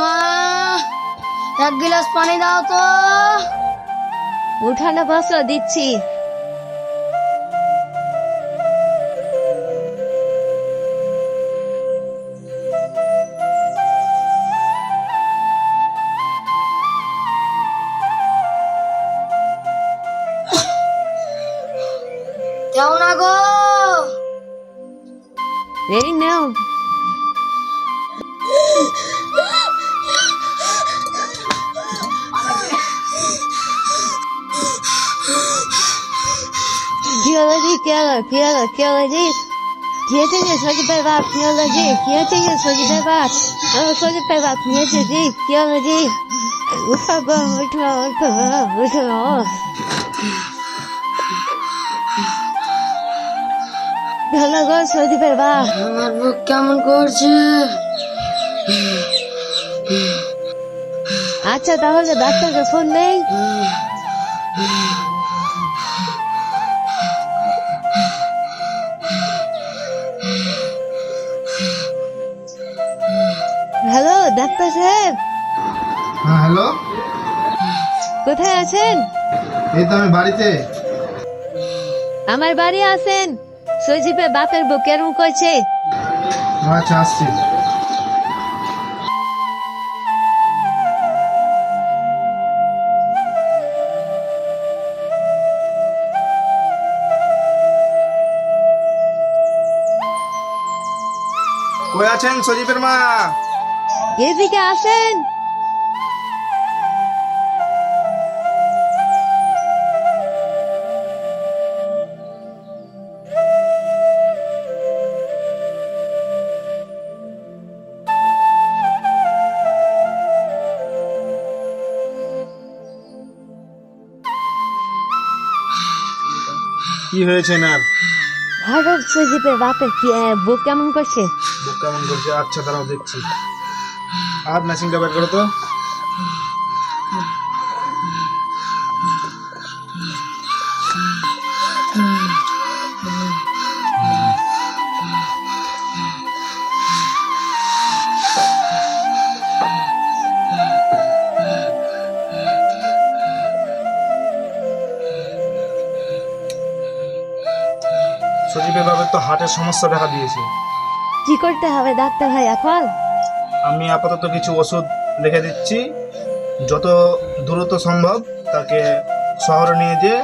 মা, এক গিলাস পানি দাও তো। উঠানে বসো, দিচ্ছি। যাও না গো। এই নাও। কি হলো জি? কি হলো? কি হলো? কি হলো জি? খেয়েছে সজিবের বাপ? কি হলো জি? খেয়েছে সজিবের বাপ? সজিবের বাপ খেয়েছে জি? কি হলো জি? উঠো গো, উঠো, উঠো, উঠো। হলো গো সজিবের বাপ? আমার বুক কেমন করছে। আচ্ছা, তাহলে ডাক্তারকে ফোন নেই। হ্যালো ডাক্তার সাহেব, হ্যাঁ হ্যালো, কোথায় আছেন? এই তো আমি বাড়িতে। আমার বাড়ি আছেন। সজীবের বাপের বুক কেরম করছে। আচ্ছা আসছি। কই আছেন সজীবের মা? এদিকে আসেন। কি হয়েছে না? হঠাৎ সজীবের বাপের বুক কেমন করছে। বুক কেমন করছে? আচ্ছা দাঁড়াও দেখছি। আর মেশিনটা বের করো তো। সজীবের বাবার তো হার্টের সমস্যা দেখা দিয়েছে। কি করতে হবে ডাক্তার ভাই এখন? আমি আপাতত কিছু ওষুধ লিখে দিচ্ছি, যত দ্রুত সম্ভব তাকে শহরে নিয়ে যেয়ে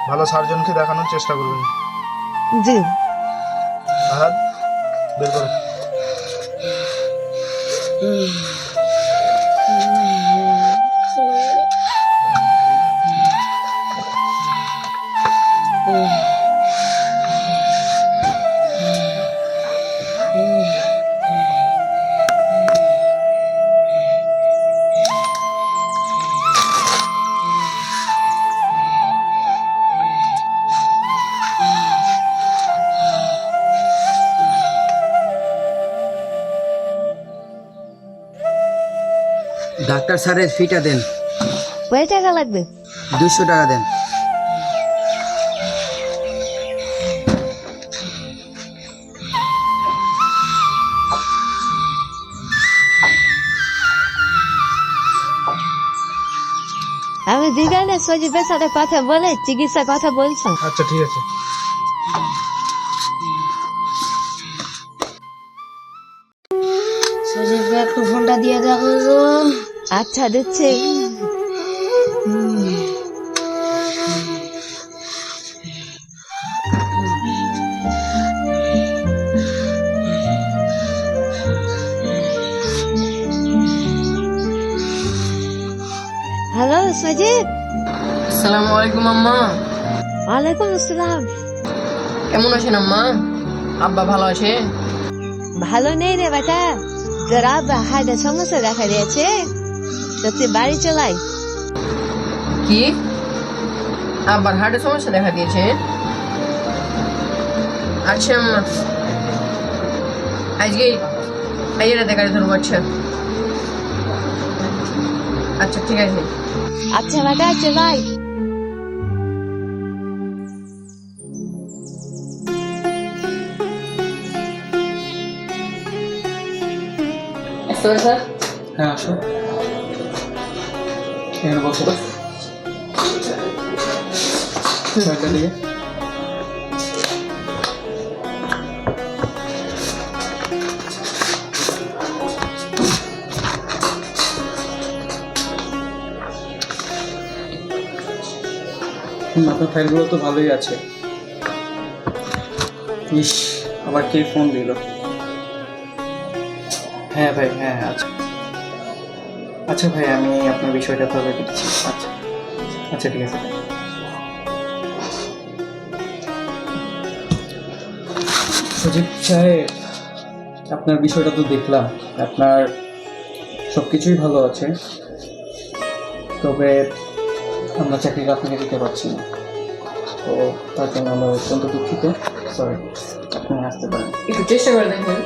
ভালো সার্জনকে দেখানোর চেষ্টা করবেন। জি। হাত বের করো। ডাক্তার স্যারের ফিটা দেন। কয় টাকা লাগবে? 200 টাকা দেন। আমি বিকালে সজীবের সাথে কথা বলে চিকিৎসার কথা বলছি। আচ্ছা ঠিক আছে। সজীবকে একটু ফোনটা দিয়ে দেখো তো। আচ্ছা দিচ্ছি। হ্যালো সজীব। আসসালামু আলাইকুম আম্মা। ওয়ালাইকুম আসসালাম। কেমন আছেন আম্মা? আব্বা ভালো আছে? ভালো নেই রে বেটা, তোর আব্বা হার্টে সমস্যা দেখা দিয়েছে, তো তুই বাড়ি চলাই। কি আবার হার্টের সমস্যা দেখা দিয়েছে? আচ্ছা আম্মা, আজকেই আইয়ারা দেখা ধরবো। আচ্ছা আচ্ছা ঠিক আছে। আচ্ছা বেটা চলাই। স্যার হ্যাঁ আসো, এখানে বসো। ছয়টা দিকে আপনার ফাইলগুলো তো ভালোই আছে। ইস, আবার কে ফোন দিল? হ্যাঁ ভাই, হ্যাঁ আচ্ছা আচ্ছা ভাই, আমি আপনার বিষয়টা তবে দিচ্ছি। আচ্ছা আচ্ছা ঠিক আছে। সজীব সাহেব, আপনার বিষয়টা তো দেখলাম, আপনার সব কিছুই ভালো আছে, তবে আমরা চাকরিটা আপনাকে দিতে পারছি না, তো তার জন্য আমরা অত্যন্ত দুঃখিত। সরি, আপনি আসতে পারেন। একটু চেষ্টা করে দেখুন।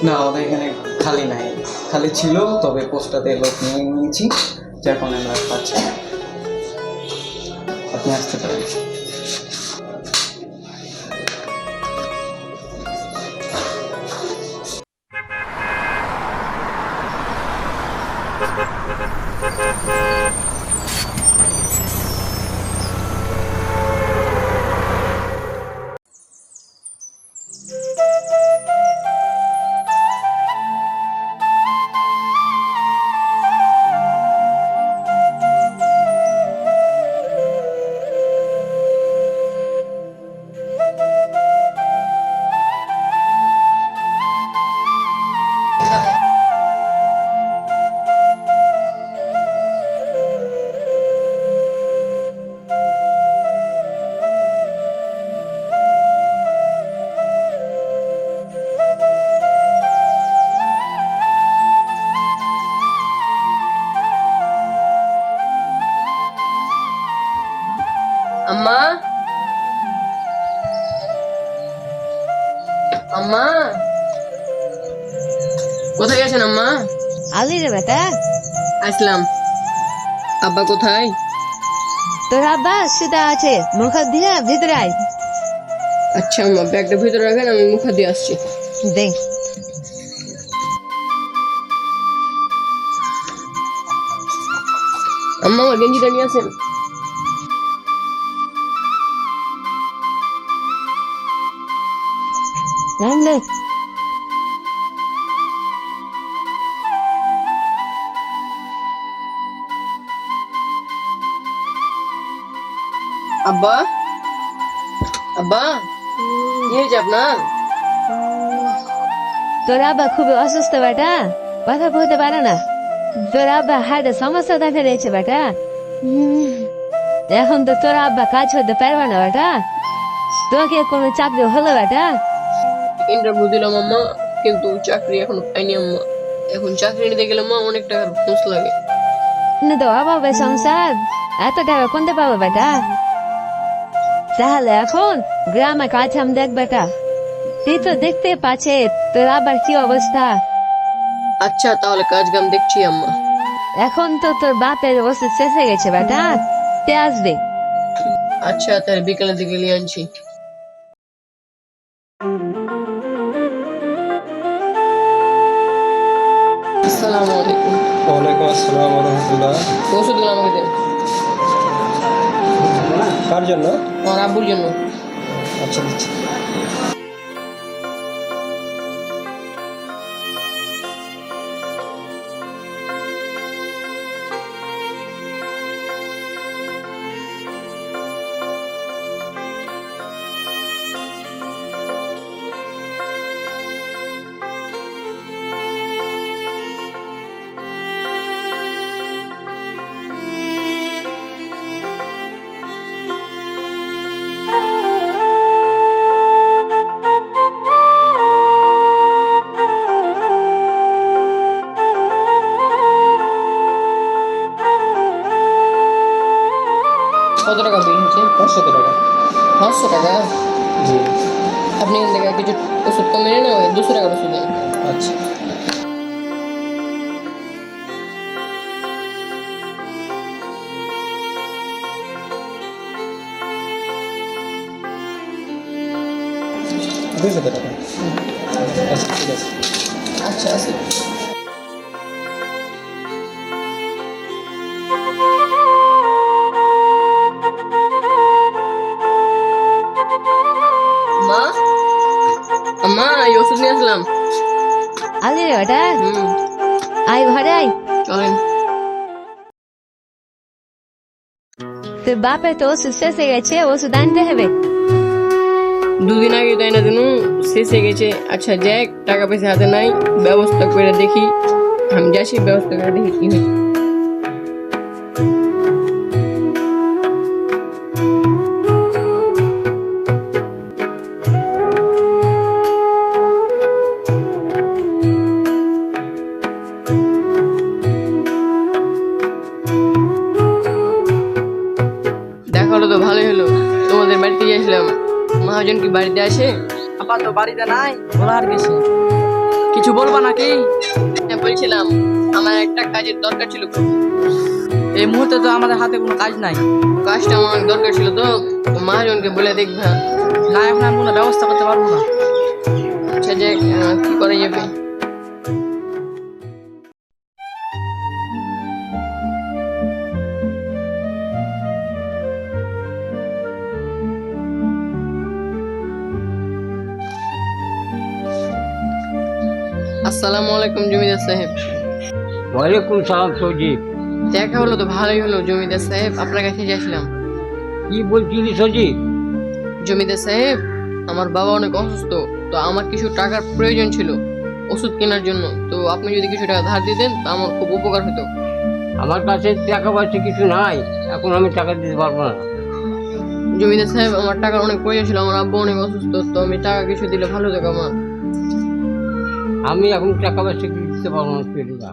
না, আমাদের এখানে খালি নাই, খালি ছিল, তবে পোস্টটাতে লোক নিয়ে নিয়েছি, যার কারণে আমরা পাচ্ছি না। আপনি আসতে পারেন। আম্মা, আম্মা কোথায় গেছেন আম্মা? আলি রে বেটা, আসলাম। আব্বা কোথায়? তোর আব্বা সুদা আছে, মুখ দিয়ে ভিতরে আয়। আচ্ছা আম্মা, ব্যাগটা ভিতরে রাখেন, আমি মুখে দিয়ে আসছি। দেখ আম্মা, আমার গেঞ্জিটা নিয়ে আসেন। রামলে আব্বা, আব্বা কি হয়েছে আপনার? তোর আব্বা খুবই অসুস্থ বেটা, কথা বলতে পারে না। তোর আব্বা হার্টে সমস্যা দেখা দিয়েছে বেটা। এখন তো তোর আব্বা কাজ করতে পারবে না বেটা, তোকে কোনো চাকরি হলো বেটা? ইন্টারভিউ দিলাম আম্মা, কিন্তু চাকরি এখনো পাইনি আম্মা। এখন চাকরি নিতে গেলে মা অনেক টাকার খোঁজ লাগে। না তো অভাবে সংসার, এত টাকা কোনতে পাবো বেটা? তাহলে এখন গ্রামে কাজ আমি দেখ বেটা, তুই তো দেখতে পাচ্ছে তোর আবার কি অবস্থা। আচ্ছা তাহলে কাজ কাম দেখছি আম্মা। এখন তো তোর বাপের ওষুধ শেষ হয়ে গেছে বেটা, তে আসবে। আচ্ছা তাহলে বিকালের দিকে নিয়ে আনছি। আসসালামু আলাইকুম। ওয়ালাইকুম আসসালাম রহমতুল্লাহ। ওষুধগুলো আমাকে দেন। কার জন্য? আমার আব্বুর জন্য। আচ্ছা দিচ্ছি। কত টাকা বিল হয়েছে? 500 টাকা। 500 টাকা। জি। আপনি এখান থেকে কিছু ওষুধ কমে নিন, ওই 200 টাকার ওষুধ দেন। আচ্ছা। দুশো টাকা। আচ্ছা ঠিক আছে। আচ্ছা আছে। মা, আম্মা এই ওষুধ নিয়ে আসলাম। আলি রে ওটা হুম, আয় ঘরে আয়। চলেন। তোর বাপের তো ওষুধ শেষ হয়ে গেছে, ওষুধ আনতে হবে। 2 দিন আগে তাই না দিনু শেষ হয়ে গেছে। আচ্ছা যাক, টাকা পয়সা হাতে নাই, ব্যবস্থা করে দেখি। আমি যাচ্ছি, ব্যবস্থা করে দেখি কি হয়। দেখা হলো তো ভালোই হলো, তোমাদের বাড়িতে গিয়েছিলাম। মহাজন কি বাড়িতে আছে? আপা তো বাড়িতে নাই, ওরা আর গেছে। কিছু বলবা নাকি? হ্যাঁ বলছিলাম, আমার একটা কাজের দরকার ছিল খুব। এই মুহূর্তে তো আমাদের হাতে কোনো কাজ নাই। কাজটা আমার দরকার ছিল, তো মহাজনকে বলে দেখবে। না, এখন আমি কোনো ব্যবস্থা করতে পারবো না। আচ্ছা যে কি করা যাবে? আসসালামু আলাইকুম জমিদার সাহেব। ওয়ালাইকুম সালাম সজিব। দেখা হলো তো ভালোই হলো জমিদার সাহেব, আপনার কাছে যাচ্ছিলাম। কি বলছিলি সজিব? জমিদার সাহেব, আমার বাবা অনেক অসুস্থ, তো আমার কিছু টাকার প্রয়োজন ছিল ওষুধ কেনার জন্য। তো আপনি যদি কিছু টাকা ধার দিতেন তো আমার খুব উপকার হতো। আমার কাছে টাকা পয়সা কিছু নাই, এখন আমি টাকা দিতে পারবো না। জমিদার সাহেব, আমার টাকার অনেক প্রয়োজন ছিল, আমার আব্বু অনেক অসুস্থ, তো আমি টাকা কিছু দিলে ভালো হতো আমার। আমি এখন টাকা পয়সা কিছু দিতে পারবো না।